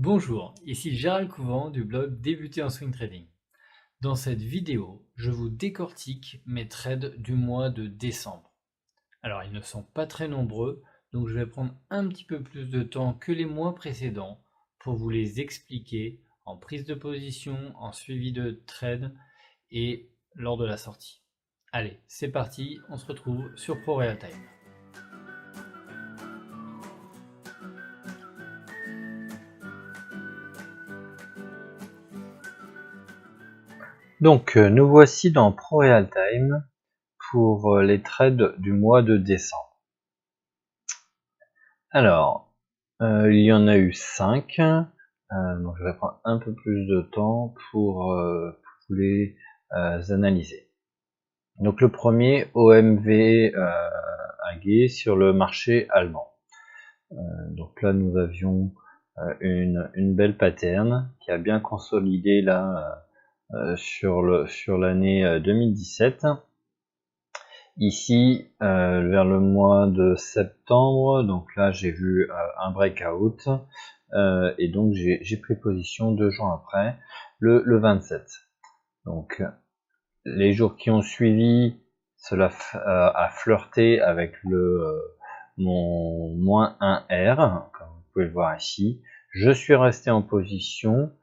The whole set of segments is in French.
Bonjour, ici Gérald Couvent du blog Débuter en Swing Trading. Dans cette vidéo, je vous décortique mes trades du mois de décembre. Alors ils ne sont pas très nombreux, donc je vais prendre un petit peu plus de temps que les mois précédents pour vous les expliquer en prise de position, en suivi de trade et lors de la sortie. Allez, c'est parti, on se retrouve sur ProRealTime. Donc nous voici dans ProRealTime pour les trades du mois de décembre. Alors, il y en a eu 5, donc je vais prendre un peu plus de temps pour vous les analyser. Donc le premier, OMV AG sur le marché allemand. Donc là nous avions une belle pattern qui a bien consolidé là sur l'année 2017. Ici, vers le mois de septembre, donc là j'ai vu un breakout, et donc j'ai pris position 2 jours après, le 27. Donc les jours qui ont suivi, cela a flirté avec mon moins 1R, comme vous pouvez le voir ici. Je suis resté en position,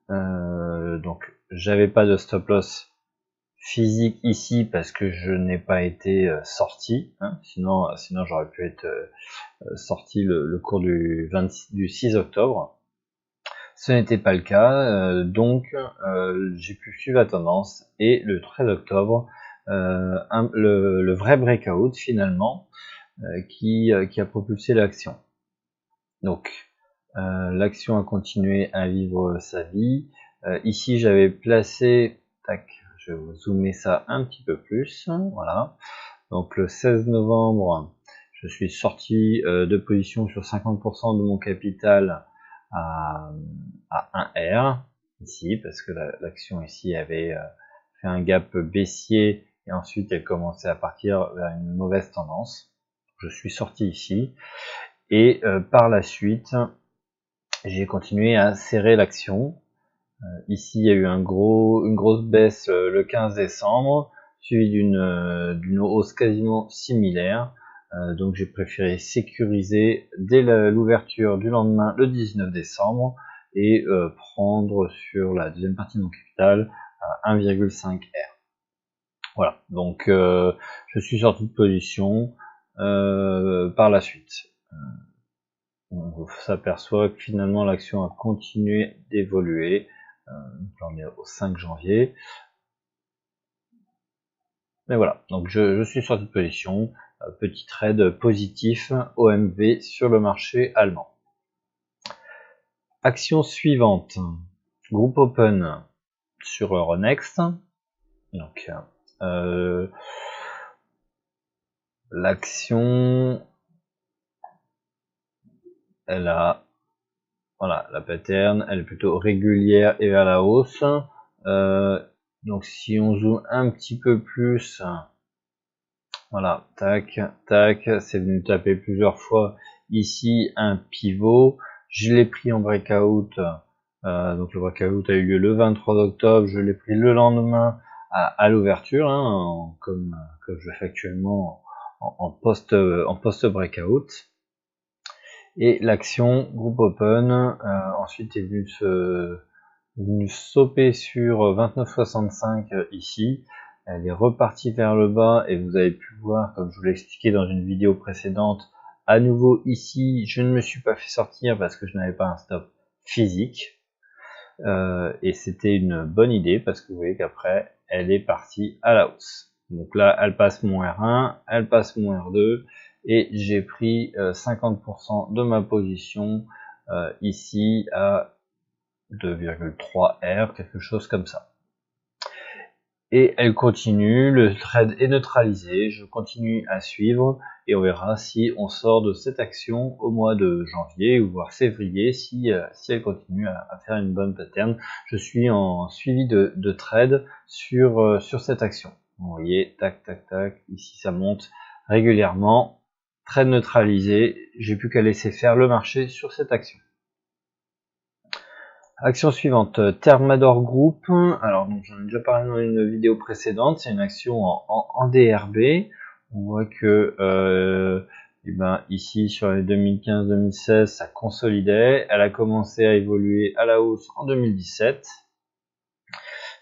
donc j'avais pas de stop loss physique ici parce que je n'ai pas été sorti, hein, sinon j'aurais pu être sorti le cours du 6 octobre. Ce n'était pas le cas, donc j'ai pu suivre la tendance et le 13 octobre, le vrai breakout finalement qui a propulsé l'action. Donc l'action a continué à vivre sa vie. Ici j'avais placé, tac, je vais vous zoomer ça un petit peu plus, voilà. Donc le 16 novembre, je suis sorti de position sur 50% de mon capital à 1R, ici, parce que l'action ici avait fait un gap baissier, et ensuite elle commençait à partir vers une mauvaise tendance. Je suis sorti ici, et par la suite, j'ai continué à serrer l'action. Ici, il y a eu une grosse baisse le 15 décembre, suivie d'une hausse quasiment similaire. Donc j'ai préféré sécuriser dès l'ouverture du lendemain, le 19 décembre, et prendre sur la deuxième partie de mon capital 1,5R. Voilà, donc je suis sorti de position par la suite. On s'aperçoit que finalement l'action a continué d'évoluer. On est au 5 janvier. Mais voilà, donc je suis sorti de position. Petit trade positif OMV sur le marché allemand. Action suivante, groupe open sur Euronext. Donc l'action, elle a, voilà, la pattern, elle est plutôt régulière et vers la hausse. Donc si on zoome un petit peu plus, voilà, tac, tac, c'est venu taper plusieurs fois ici un pivot. Je l'ai pris en breakout, donc le breakout a eu lieu le 23 octobre, je l'ai pris le lendemain à l'ouverture, hein, comme je fais actuellement en post breakout. Et l'action groupe open ensuite est venue sauter sur 29,65 ici. Elle est repartie vers le bas et vous avez pu voir, comme je vous l'ai expliqué dans une vidéo précédente, à nouveau ici, je ne me suis pas fait sortir parce que je n'avais pas un stop physique. Et c'était une bonne idée parce que vous voyez qu'après, elle est partie à la hausse. Donc là, elle passe mon R1, elle passe mon R2 et j'ai pris 50% de ma position ici à 2,3 R, quelque chose comme ça. Et elle continue, le trade est neutralisé, je continue à suivre et on verra si on sort de cette action au mois de janvier ou voire février si elle continue à faire une bonne pattern. Je suis en suivi de trade sur cette action. Vous voyez, tac tac tac, ici ça monte régulièrement, trade neutralisé, j'ai plus qu'à laisser faire le marché sur cette action. Action suivante, Thermador Group. Alors j'en ai déjà parlé dans une vidéo précédente, c'est une action en DRB. On voit que ici sur les 2015-2016 ça consolidait, elle a commencé à évoluer à la hausse en 2017.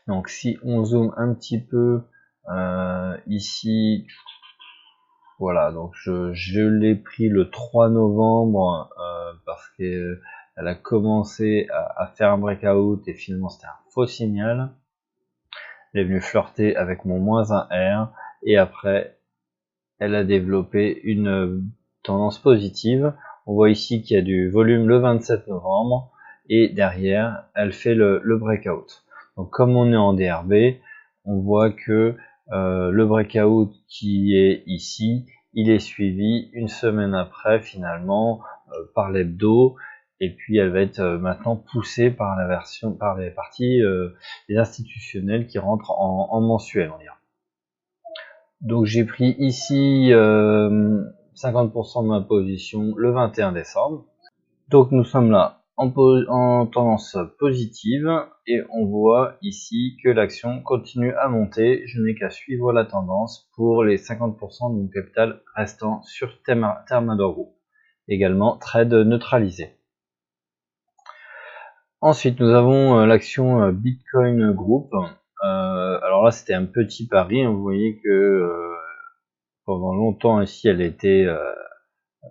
Donc si on zoome un petit peu ici, voilà, donc je l'ai pris le 3 novembre parce que elle a commencé à faire un breakout et finalement c'était un faux signal. Elle est venue flirter avec mon -1R et après elle a développé une tendance positive. On voit ici qu'il y a du volume le 27 novembre et derrière elle fait le breakout. Donc comme on est en DRB, on voit que le breakout qui est ici, il est suivi une semaine après finalement par l'hebdo, et puis elle va être maintenant poussée par les parties les institutionnels qui rentrent en mensuel, on dirait. Donc j'ai pris ici 50% de ma position le 21 décembre. Donc nous sommes là en tendance positive et on voit ici que l'action continue à monter. Je n'ai qu'à suivre la tendance pour les 50% de mon capital restant sur Thermador Group. Également trade neutralisé. Ensuite nous avons l'action Bitcoin Group. Alors là c'était un petit pari, vous voyez que pendant longtemps ici elle était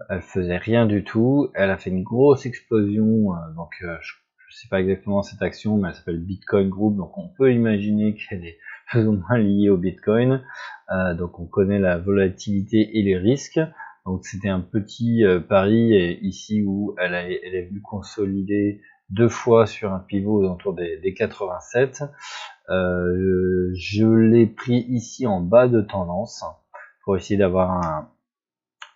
elle faisait rien du tout, elle a fait une grosse explosion, donc je sais pas exactement cette action, mais elle s'appelle Bitcoin Group, donc on peut imaginer qu'elle est plus ou moins liée au Bitcoin, donc on connaît la volatilité et les risques, donc c'était un petit pari ici où elle est venue consolider 2 fois sur un pivot autour des 87, je l'ai pris ici en bas de tendance, pour essayer d'avoir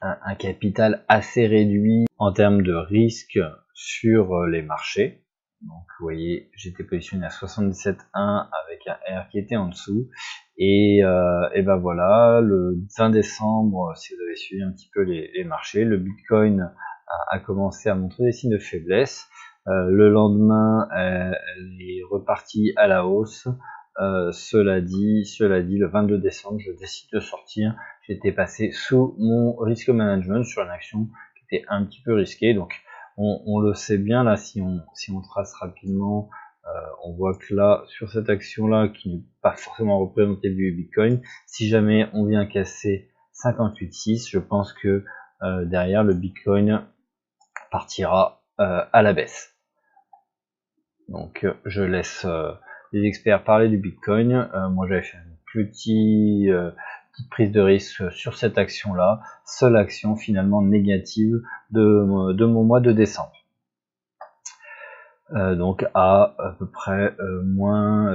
un capital assez réduit en termes de risque sur les marchés. Donc vous voyez, j'étais positionné à 77,1 avec un R qui était en dessous. Et ben voilà, le 20 décembre, si vous avez suivi un petit peu les marchés, le Bitcoin a commencé à montrer des signes de faiblesse. Le lendemain, elle est repartie à la hausse. Cela dit, le 22 décembre, je décide de sortir. J'étais passé sous mon risque management sur une action qui était un petit peu risquée. Donc, on le sait bien là, si on trace rapidement, on voit que là, sur cette action-là, qui n'est pas forcément représentative du Bitcoin, si jamais on vient casser 58,6, je pense que derrière le Bitcoin partira à la baisse. Donc, je laisse les experts parler du Bitcoin. Moi j'avais fait une petite prise de risque sur cette action là, seule action finalement négative de mon mois de décembre. Donc à peu près moins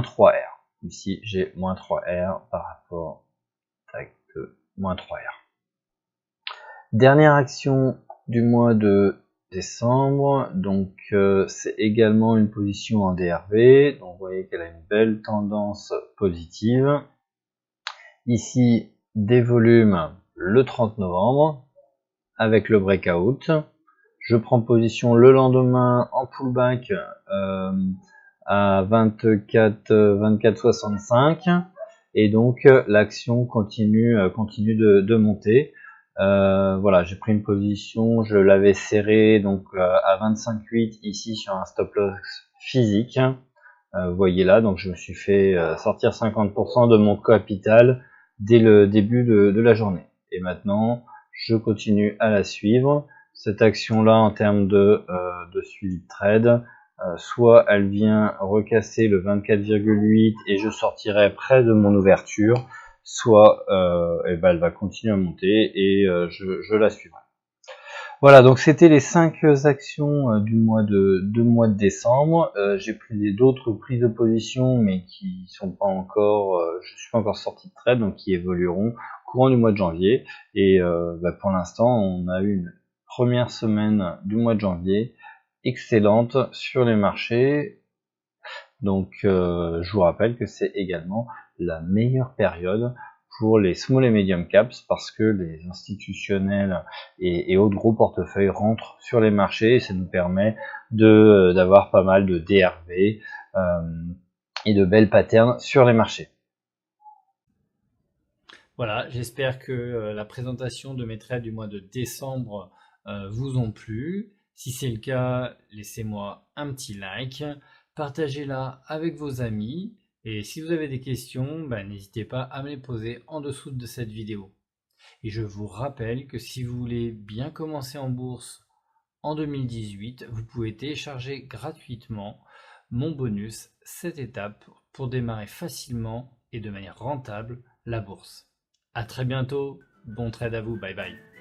3R. Ici j'ai moins 3R par rapport à moins 3R. Dernière action du mois de décembre, donc c'est également une position en DRV, donc vous voyez qu'elle a une belle tendance positive. Ici des volumes le 30 novembre avec le breakout. Je prends position le lendemain en pullback à 24,65 et donc l'action continue de monter. Voilà, j'ai pris une position, je l'avais serré donc à 25,8 ici sur un stop loss physique. Vous voyez là, donc je me suis fait sortir 50% de mon capital dès le début de la journée. Et maintenant, je continue à la suivre. Cette action-là, en termes de suivi de trade, soit elle vient recasser le 24,8 et je sortirai près de mon ouverture, soit elle va continuer à monter et je la suivrai. Voilà, donc c'était les 5 actions du mois de décembre. J'ai pris d'autres prises de position, mais qui sont pas encore, je suis pas encore sorti de trade, donc qui évolueront courant du mois de janvier. Et pour l'instant, on a eu une première semaine du mois de janvier excellente sur les marchés. Donc je vous rappelle que c'est également la meilleure période pour les small et medium caps parce que les institutionnels et autres gros portefeuilles rentrent sur les marchés et ça nous permet d'avoir pas mal de DRV et de belles patterns sur les marchés. Voilà, j'espère que la présentation de mes trades du mois de décembre vous ont plu. Si c'est le cas, laissez-moi un petit like, partagez-la avec vos amis et si vous avez des questions, n'hésitez pas à me les poser en dessous de cette vidéo. Et je vous rappelle que si vous voulez bien commencer en bourse en 2018, vous pouvez télécharger gratuitement mon bonus 7 étapes pour démarrer facilement et de manière rentable la bourse. À très bientôt, bon trade à vous, bye bye.